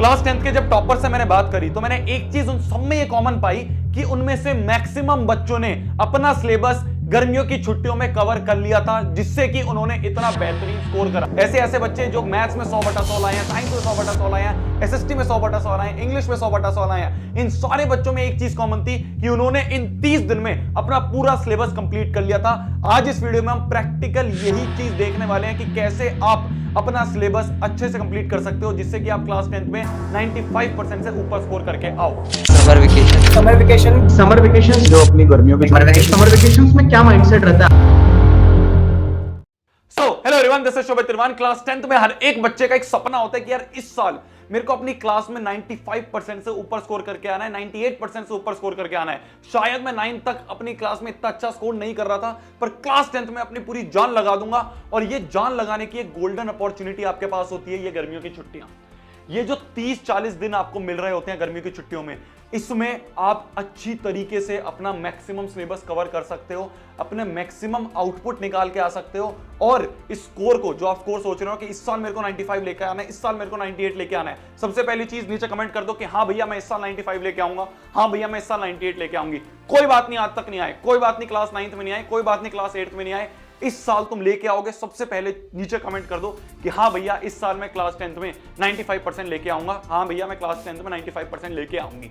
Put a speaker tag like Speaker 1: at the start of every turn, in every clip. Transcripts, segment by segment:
Speaker 1: Class 10th के जब topper से मैंने बात करी तो मैंने एक चीज उन सब में ये कॉमन पाई कि उनमें से मैक्सिमम बच्चों ने अपना सिलेबस गर्मियों की छुट्टियों में कवर कर लिया था, जिससे कि उन्होंने इतना बेहतरीन स्कोर करा। ऐसे ऐसे बच्चे जो मैथ्स में 100/100 लाए हैं, साइंस में 100/100 लाए हैं, एसएसटी में 100/100 लाए हैं, इंग्लिश में 100/100 लाए हैं, इन सारे बच्चों में एक चीज कॉमन थी कि उन्होंने इन 30 दिन में अपना पूरा सिलेबस कंप्लीट कर लिया था। आज इस वीडियो में हम प्रैक्टिकल यही चीज देखने वाले हैं कि कैसे आप अपना सिलेबस अच्छे से कंप्लीट कर सकते हो, जिससे कि आप क्लास 10th में 95% से ऊपर स्कोर करके आओ।
Speaker 2: समर वेकेशन जो अपनी गर्मियों के समर वेकेशन में क्या माइंडसेट रहता है?
Speaker 1: Hello everyone, this is Shobhit Tirwan. Class 10th में हर एक बच्चे का एक सपना होता है कि यार इस साल मेरे को अपनी क्लास में 95% से ऊपर स्कोर करके आना है, 98% से ऊपर स्कोर करके आना है। शायद मैं 9 तक अपनी क्लास में इतना अच्छा स्कोर नहीं कर रहा था, पर क्लास 10th में अपनी पूरी जान लगा दूंगा। और ये जान लगाने की एक गोल्डन अपॉर्चुनिटी आपके पास होती है, ये गर्मियों की छुट्टियां। ये जो 30-40 दिन आपको मिल रहे होते हैं गर्मी की छुट्टियों में, इसमें आप अच्छी तरीके से अपना मैक्सिमम सिलेबस कवर कर सकते हो, अपने मैक्सिमम आउटपुट निकाल के आ सकते हो। और इस स्कोर को जो आप स्कोर सोच रहे हो कि इस साल मेरे को 95 लेके आना है, इस साल मेरे को 98 लेके आना है, सबसे पहली चीज नीचे कमेंट कर दो कि हाँ भैया मैं इस साल 95 लेके आऊंगा, हाँ भैया मैं इस साल 98 लेके आऊंगी। कोई बात नहीं आज तक नहीं आए, कोई बात नहीं क्लास 9th में नहीं आए, कोई बात नहीं क्लास 8th में नहीं आए, इस साल तुम लेके आओगे। सबसे पहले नीचे कमेंट कर दो कि हाँ भैया इस साल मैं क्लास 10th में 95% लेके आऊंगा, हाँ भैया मैं क्लास 10th में 95% लेके आऊंगी।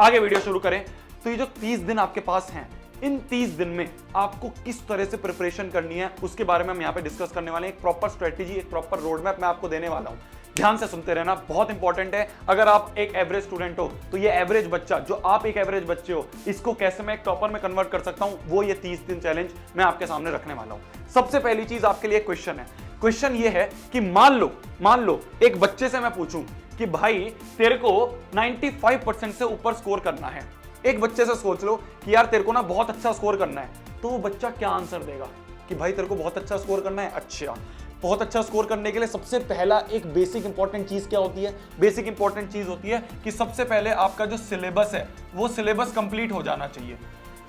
Speaker 1: आगे वीडियो शुरू करें तो ये जो 30 दिन आपके पास हैं, इन 30 दिन में आपको किस तरह से प्रिपरेशन करनी है उसके बारे में हम यहाँ पे डिस्कस करने वाले हैं। एक प्रॉपर स्ट्रेटेजी, एक प्रॉपर रोड मैप मैं आपको देने वाला हूं। ध्यान से सुनते रहना, बहुत इंपॉर्टेंट है। अगर आप एक एवरेज स्टूडेंट हो तो ये एवरेज बच्चा, जो आप एक एवरेज बच्चे हो, इसको कैसे मैं एक टॉपर में कन्वर्ट कर सकता हूं, वो ये 30 दिन चैलेंज मैं आपके सामने रखने वाला हूं। सबसे पहली चीज आपके लिए क्वेश्चन है। क्वेश्चन ये है कि मान लो एक बच्चे से मैं पूछूं कि भाई तेरे को 95% से ऊपर स्कोर करना है। एक बच्चे से सोच लो कि यार तेरे को ना बहुत अच्छा स्कोर करना है, तो वो बच्चा क्या आंसर देगा कि भाई तेरे को बहुत अच्छा स्कोर करना है। अच्छा, बहुत अच्छा स्कोर करने के लिए सबसे पहला एक बेसिक इंपॉर्टेंट चीज क्या होती है? बेसिक इंपॉर्टेंट चीज होती है कि सबसे पहले आपका जो सिलेबस है वो सिलेबस कंप्लीट हो जाना चाहिए।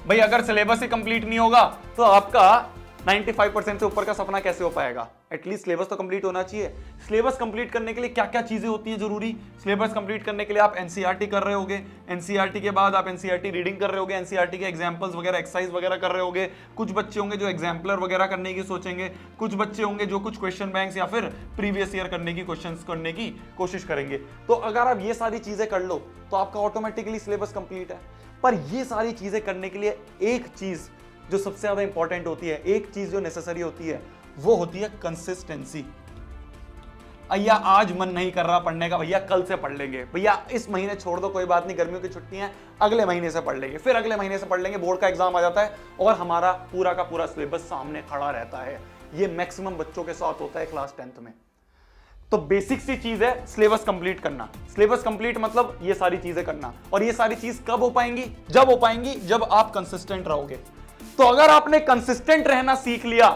Speaker 1: भाई अगर सिलेबस ही कंप्लीट नहीं होगा तो आपका 95% से ऊपर का सपना कैसे हो पाएगा? एटलीस्ट सिलेबस तो कंप्लीट होना चाहिए। सिलेबस कंप्लीट करने के लिए क्या क्या चीजें होती है जरूरी? सिलेबस कंप्लीट करने के लिए आप एनसीईआरटी कर रहे होगे, एनसीईआरटी के बाद आप एनसीईआरटी रीडिंग कर रहे होगे, एनसीईआरटी के एग्जांपल्स वगैरह, एक्सरसाइज वगैरह कर रहे होगे। कुछ बच्चे होंगे जो एग्जाम्पलर वगैरह करने की सोचेंगे, कुछ बच्चे होंगे जो कुछ क्वेश्चन बैंक्स या फिर प्रीवियस ईयर करने की क्वेश्चंस करने की कोशिश करेंगे। तो अगर आप ये सारी चीजें कर लो तो आपका ऑटोमेटिकली सिलेबस कंप्लीट है। पर ये सारी चीजें करने के लिए एक चीज जो सबसे ज्यादा इंपॉर्टेंट होती है, एक चीज जो नेसेसरी होती है, वो होती है कंसिस्टेंसी। भैया आज मन नहीं कर रहा पढ़ने का, भैया कल से पढ़ लेंगे, भैया इस महीने छोड़ दो, कोई बात नहीं, गर्मियों की छुट्टी है, अगले महीने से पढ़ लेंगे, फिर अगले महीने से पढ़ लेंगे। बोर्ड का एग्जाम आ जाता है और हमारा पूरा का पूरा सिलेबस सामने खड़ा रहता है। ये मैक्सिमम बच्चों के साथ होता है क्लास 10th में। तो बेसिक सी चीज है सिलेबस कंप्लीट करना। सिलेबस कंप्लीट मतलब ये सारी चीजें करना। और ये सारी चीज कब हो पाएंगी? जब हो पाएंगी जब आप कंसिस्टेंट रहोगे। तो अगर आपने कंसिस्टेंट रहना सीख लिया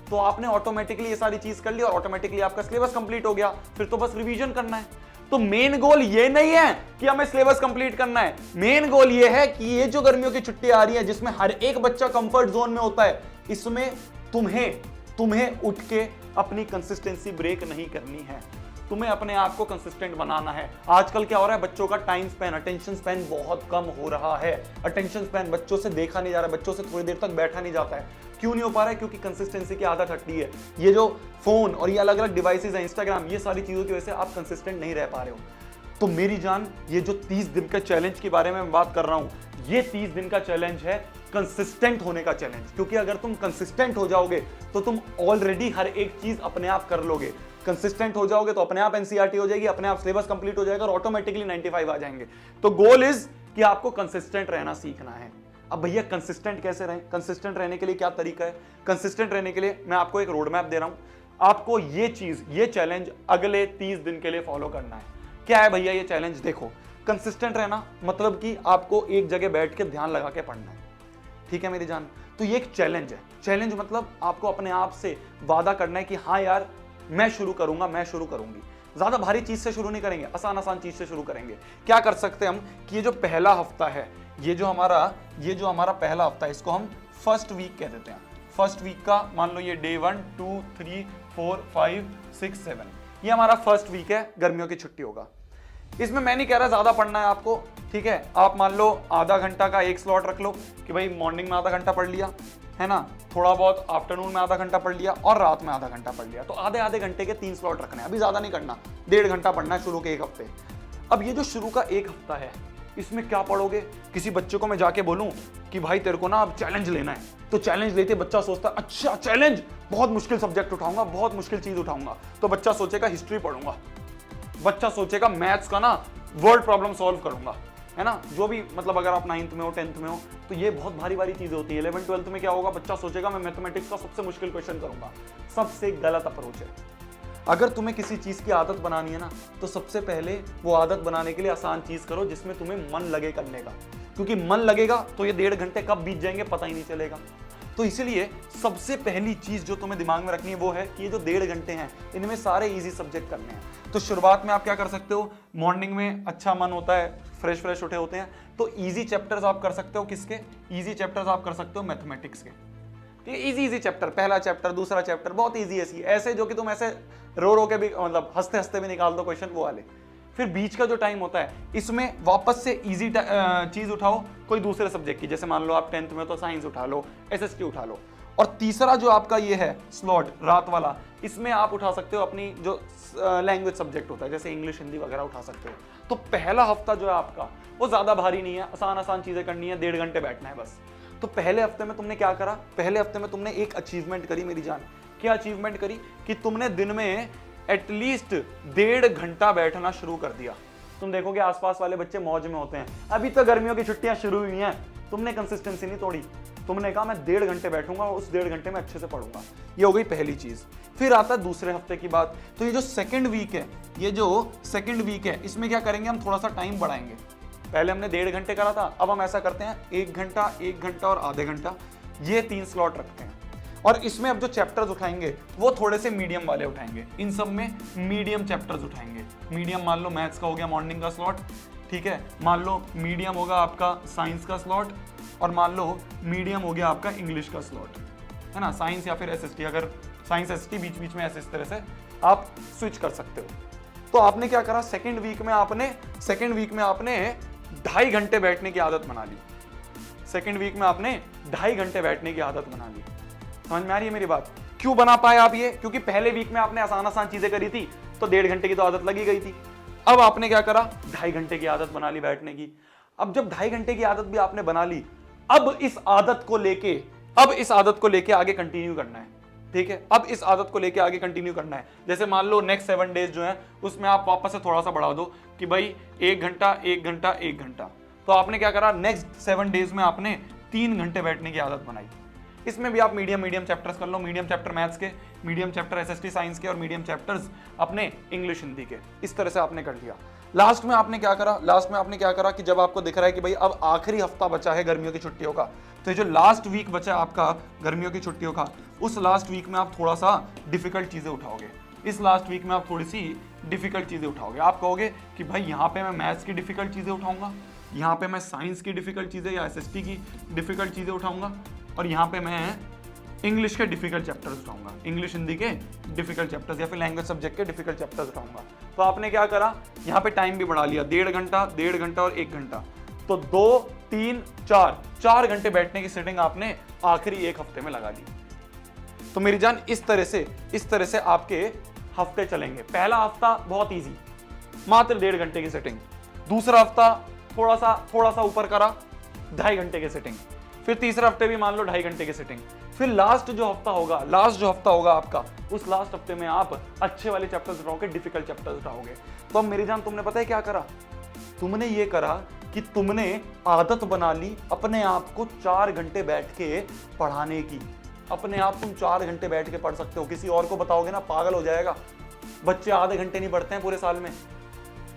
Speaker 1: तो आपने ऑटोमेटिकली ये सारी चीज कर ली और ऑटोमेटिकली आपका सिलेबस कंप्लीट हो गया। फिर तो बस रिवीजन करना है। तो मेन गोल ये नहीं है कि हमें सिलेबस कंप्लीट करना है। मेन गोल ये है कि ये जो गर्मियों की छुट्टी आ रही है, जिसमें हर एक बच्चा कंफर्ट जोन में होता है, इसमें तुम्हें उठ के अपनी कंसिस्टेंसी ब्रेक नहीं करनी है। तुम्हें अपने आप को कंसिस्टेंट बनाना है। आजकल क्या हो रहा है, बच्चों का टाइम स्पैन, अटेंशन स्पैन बहुत कम हो रहा है। अटेंशन स्पैन, बच्चों से देखा नहीं जा रहा है, बच्चों से थोड़ी देर तक बैठा नहीं जाता है। क्यों नहीं हो पा रहा है? क्योंकि कंसिस्टेंसी की आदत हटती है। ये जो फोन और ये अलग अलग डिवाइसेस हैं, इंस्टाग्राम, ये सारी चीजों की वजह से आप कंसिस्टेंट नहीं रह पा रहे हो। तो मेरी जान, ये जो 30 दिन का चैलेंज के बारे में मैं बात कर रहा हूं, ये 30 दिन का चैलेंज है कंसिस्टेंट होने का चैलेंज। क्योंकि अगर तुम कंसिस्टेंट हो जाओगे तो तुम ऑलरेडी हर एक चीज अपने आप कर लोगे। कंसिस्टेंट हो जाओगे तो अपने आप एनसीईआरटी हो जाएगी, अपने आप सिलेबस कंप्लीट हो जाएगा और ऑटोमेटिकली 95 आ जाएंगे। तो गोल इज कि आपको कंसिस्टेंट रहना सीखना है। अब भैया कंसिस्टेंट कैसे रहें? कंसिस्टेंट रहने के लिए क्या तरीका है? कंसिस्टेंट रहने के लिए मैं आपको एक रोड मैप दे रहा हूं। आपको ये चैलेंज अगले 30 दिन के लिए फॉलो करना है। क्या है भैया ये चैलेंज? देखो, कंसिस्टेंट रहना मतलब कि आपको एक जगह बैठ के ध्यान लगा के पढ़ना है। ठीक है मेरी जान? तो ये एक चैलेंज है। चैलेंज मतलब आपको अपने आप से वादा करना है कि हाँ यार मैं शुरू करूंगा, मैं शुरू करूंगी। ज्यादा भारी चीज से शुरू नहीं करेंगे, आसान चीज से शुरू करेंगे। क्या कर सकते हैं हम कि ये जो पहला हफ्ता है, ये जो हमारा पहला हफ्ता है, इसको हम फर्स्ट वीक कह देते हैं। फर्स्ट वीक का मान लो ये डे 1 2 3 4 5 6 7, ये हमारा फर्स्ट वीक है, गर्मियों की छुट्टी होगा। इसमें मैं नहीं कह रहा ज्यादा पढ़ना है आपको, ठीक है। आप मान लो आधा घंटा का एक स्लॉट रख लो कि भाई मॉर्निंग में आधा घंटा पढ़ लिया, है ना, थोड़ा बहुत आफ्टरनून में आधा घंटा पढ़ लिया और रात में आधा घंटा पढ़ लिया। तो आधे आधे घंटे के 3 स्लॉट रखने हैं, अभी ज्यादा नहीं करना, 1.5 घंटा पढ़ना है शुरू के एक हफ्ते। अब ये जो शुरू का एक हफ्ता है इसमें क्या पढ़ोगे? किसी बच्चे को मैं जाके बोलूं कि भाई तेरे को ना अब चैलेंज लेना है, तो चैलेंज लेते बच्चा सोचता है अच्छा चैलेंज, बहुत मुश्किल सब्जेक्ट उठाऊंगा, बहुत मुश्किल चीज उठाऊंगा। तो बच्चा सोचेगा हिस्ट्री पढ़ूंगा, बच्चा सोचेगा मैथ्स का ना वर्ड प्रॉब्लम सॉल्व करूंगा, है ना, जो भी मतलब अगर आप 9th में हो 10th में हो तो ये बहुत भारी भारी चीजें होती है। 11th 12th में क्या होगा, बच्चा सोचेगा मैं मैथमेटिक्स का सबसे मुश्किल क्वेश्चन करूंगा। सबसे गलत अप्रोच है। अगर तुम्हें किसी चीज की आदत बनानी है ना, तो सबसे पहले वो आदत बनाने के लिए आसान चीज करो जिसमें तुम्हें मन लगे करने का, क्योंकि मन लगेगा तो ये 1.5 घंटे कब बीत जाएंगे पता ही नहीं चलेगा। तो इसीलिए सबसे पहली चीज जो तुम्हें दिमाग में रखनी है वो है कि ये जो 1.5 घंटे हैं इनमें सारे इजी सब्जेक्ट करने हैं। तो शुरुआत में आप क्या कर सकते हो, मॉर्निंग में अच्छा मन होता है, फ्रेश फ्रेश उठे होते हैं, तो इजी चैप्टर्स आप कर सकते हो। किसके इजी चैप्टर्स आप कर सकते हो? मैथमेटिक्स के। इजी इजी चैप्टर, पहला चैप्टर, दूसरा चैप्टर बहुत इजी ऐसे जो कि तुम ऐसे रो के भी मतलब हंसते हंसते भी निकाल दो क्वेश्चन, वो वाले। फिर बीच का जो टाइम होता है इसमें वापस से इजी चीज उठाओ कोई दूसरे सब्जेक्ट की, जैसे मान लो आप 10th में तो साइंस उठा लो, एसएसटी उठा लो। और तीसरा जो आपका ये है स्लॉट रात वाला, इसमें आप उठा सकते हो अपनी जो लैंग्वेज सब्जेक्ट होता है, जैसे इंग्लिश हिंदी वगैरह उठा सकते हो। तो पहला हफ्ता जो है आपका वो ज्यादा भारी नहीं है, आसान आसान चीजें करनी है, 1.5 घंटे बैठना है बस। तो पहले हफ्ते में तुमने क्या करा? पहले हफ्ते में तुमने एक अचीवमेंट करी मेरी जान। क्या अचीवमेंट करी? कि तुमने दिन में एटलीस्ट 1.5 घंटा बैठना शुरू कर दिया। तुम देखोगे आसपास वाले बच्चे मौज में होते हैं, अभी तो गर्मियों की छुट्टियां शुरू हुई हैं, तुमने कंसिस्टेंसी नहीं तोड़ी, तुमने कहा मैं 1.5 घंटे बैठूंगा और उस 1.5 घंटे में अच्छे से पढ़ूंगा। ये हो गई पहली चीज। फिर आता है दूसरे हफ्ते की बात। तो ये जो सेकंड वीक है, ये जो सेकंड वीक है, इसमें क्या करेंगे, हम थोड़ा सा टाइम बढ़ाएंगे। पहले हमने 1.5 घंटे करा था, अब हम ऐसा करते हैं 1 घंटा, 1 घंटा और आधे घंटा, ये 3 स्लॉट रखते हैं। और इसमें अब जो चैप्टर्स उठाएंगे वो थोड़े से मीडियम वाले उठाएंगे। इन सब में मीडियम चैप्टर्स उठाएंगे। मीडियम मान लो मैथ्स का हो गया मॉर्निंग का स्लॉट, ठीक है, मान लो मीडियम होगा आपका साइंस का स्लॉट, और मान लो मीडियम हो गया आपका इंग्लिश का स्लॉट, है ना, साइंस या फिर एसएसटी, अगर साइंस एसएसटी बीच बीच में ऐसे इस तरह से आप स्विच कर सकते हो। तो आपने क्या करा, सेकेंड वीक में आपने 2.5 घंटे बैठने की आदत बना ली। सेकेंड वीक में आपने 2.5 घंटे बैठने की आदत बना ली। समझ में आ रही है मेरी बात? क्यों बना पाए आप ये? क्योंकि पहले वीक में आपने आसान आसान चीजें करी थी, तो 1.5 घंटे की तो आदत लगी गई थी। अब आपने क्या करा, 2.5 घंटे की आदत बना ली बैठने की। अब जब 2.5 घंटे की आदत भी आपने बना ली, अब इस आदत को लेके आगे कंटिन्यू करना है, ठीक है। अब इस आदत को लेके आगे कंटिन्यू करना है। जैसे मान लो नेक्स्ट 7 डेज जो है उसमें आप वापस से थोड़ा सा बढ़ा दो कि भाई 1 घंटा 1 घंटा 1 घंटा। तो आपने क्या करा, नेक्स्ट 7 डेज में आपने 3 घंटे बैठने की आदत बनाई। इसमें भी आप मीडियम चैप्टर्स कर लो, मीडियम चैप्टर मैथ्स के, मीडियम चैप्टर एसएसटी साइंस के और मीडियम चैप्टर्स अपने इंग्लिश हिंदी के। इस तरह से आपने कर लिया। लास्ट में आपने क्या करा कि जब आपको दिख रहा है कि भाई अब आखिरी हफ्ता बचा है गर्मियों की छुट्टियों का, तो ये जो लास्ट वीक बचा है आपका गर्मियों की छुट्टियों का, उस लास्ट वीक में आप थोड़ा सा डिफिकल्ट चीजें उठाओगे। इस लास्ट वीक में आप थोड़ी सी डिफिकल्ट चीजें उठाओगे। आप कहोगे कि भाई यहाँ पे मैं मैथ्स की डिफिकल्ट चीजें उठाऊंगा, यहाँ पे मैं साइंस की डिफिकल्ट चीजें या एसएसटी की डिफिकल्ट चीजें उठाऊंगा, और यहाँ पे मैं इंग्लिश के डिफिकल्ट चैप्टर्स उठाऊंगा, इंग्लिश हिंदी के डिफिकल्ट चैप्टर्स या फिर लैंग्वेज सब्जेक्ट के डिफिकल्ट चैप्टर्स उठाऊंगा। तो आपने क्या करा, यहाँ पे टाइम भी बढ़ा लिया, 1.5 घंटा और 1 घंटा, तो 2, 3, 4 घंटे बैठने की सेटिंग आपने आखिरी एक हफ्ते में लगा ली। तो मेरी जान इस तरह से आपके हफ्ते चलेंगे। पहला हफ्ता बहुत इजी, मात्र 1.5 घंटे की सेटिंग। दूसरा हफ्ता थोड़ा सा ऊपर करा, 2.5 घंटे की सेटिंग। फिर तीसरे हफ्ते भी मान लो 2.5 घंटे की सेटिंग। फिर लास्ट जो हफ्ता होगा आपका, उस लास्ट हफ्ते में आप अच्छे वाले चैप्टर्स उठाओगे, डिफिकल्ट चैप्टर्स उठाओगे। तो अब मेरी जान तुमने पता है क्या करा, तुमने ये करा कि तुमने आदत बना ली अपने आप को 4 घंटे बैठ के पढ़ाने की। अपने आप तुम 4 घंटे बैठ के पढ़ सकते हो। किसी और को बताओगे ना पागल हो जाएगा। बच्चे आधे घंटे नहीं पढ़ते हैं पूरे साल में,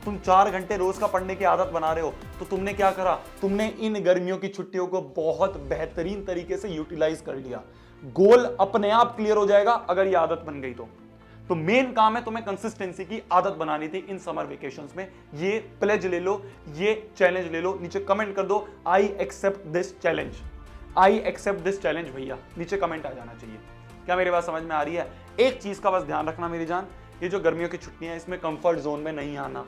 Speaker 1: तुम 4 घंटे रोज का पढ़ने की आदत बना रहे हो। तो तुमने क्या करा, तुमने इन गर्मियों की छुट्टियों को बहुत बेहतरीन तरीके से यूटिलाइज कर लिया। गोल अपने आप क्लियर हो जाएगा अगर ये आदत बन गई तो मेन काम है तुम्हें कंसिस्टेंसी की आदत बनानी थी इन समर वेकेशंस में। ये प्लेज ले लो, ये चैलेंज ले लो, नीचे कमेंट कर दो I accept this challenge, I accept this challenge भैया, नीचे कमेंट आ जाना चाहिए। क्या मेरी बात समझ में आ रही है? एक चीज का बस ध्यान रखना मेरी जान, ये जो गर्मियों की छुट्टियां हैं इसमें कंफर्ट जोन में नहीं आना।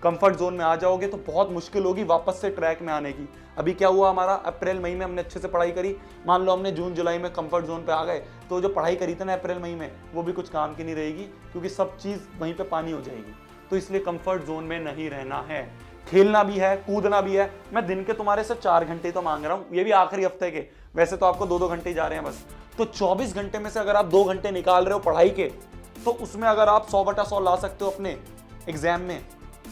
Speaker 1: कंफर्ट जोन में आ जाओगे तो बहुत मुश्किल होगी वापस से ट्रैक में आने की। अभी क्या हुआ हमारा, अप्रैल मई में हमने अच्छे से पढ़ाई करी, मान लो हमने जून जुलाई में कंफर्ट जोन पे आ गए, तो जो पढ़ाई करी थी ना अप्रैल मई में, वो भी कुछ काम की नहीं रहेगी, क्योंकि सब चीज़ वहीं पे पानी हो जाएगी। तो इसलिए कंफर्ट जोन में नहीं रहना है, खेलना भी है, कूदना भी है। मैं दिन के तुम्हारे से 4 घंटे तो मांग रहा हूँ, ये भी आखिरी हफ्ते के, वैसे तो आपको 2-2 घंटे ही जा रहे हैं बस। तो 24 घंटे में से अगर आप 2 घंटे निकाल रहे हो पढ़ाई के, तो उसमें अगर आप 100/100 ला सकते हो अपने एग्जाम में,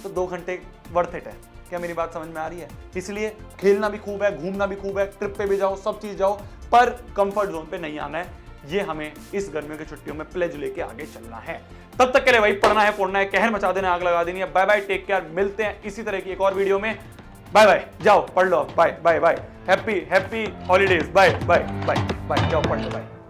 Speaker 1: तो 2 घंटे वर्थ इट है। क्या मेरी बात समझ में आ रही है? इसलिए खेलना भी खूब है, घूमना भी खूब है, ट्रिप पे भी जाओ, सब चीज जाओ, पर कंफर्ट जोन पे नहीं आना है। ये हमें इस गर्मियों की छुट्टियों में प्लेज लेके आगे चलना है। तब तक के लिए भाई पढ़ना है, फोड़ना है, कहर मचा देना, आग लगा देनी है। बाय बाय, टेक केयर, मिलते हैं इसी तरह की एक और वीडियो में। बाय बाय, जाओ पढ़ लो, bye bye bye, happy happy holidays, bye bye bye bye, जाओ पढ़ लो, बाय।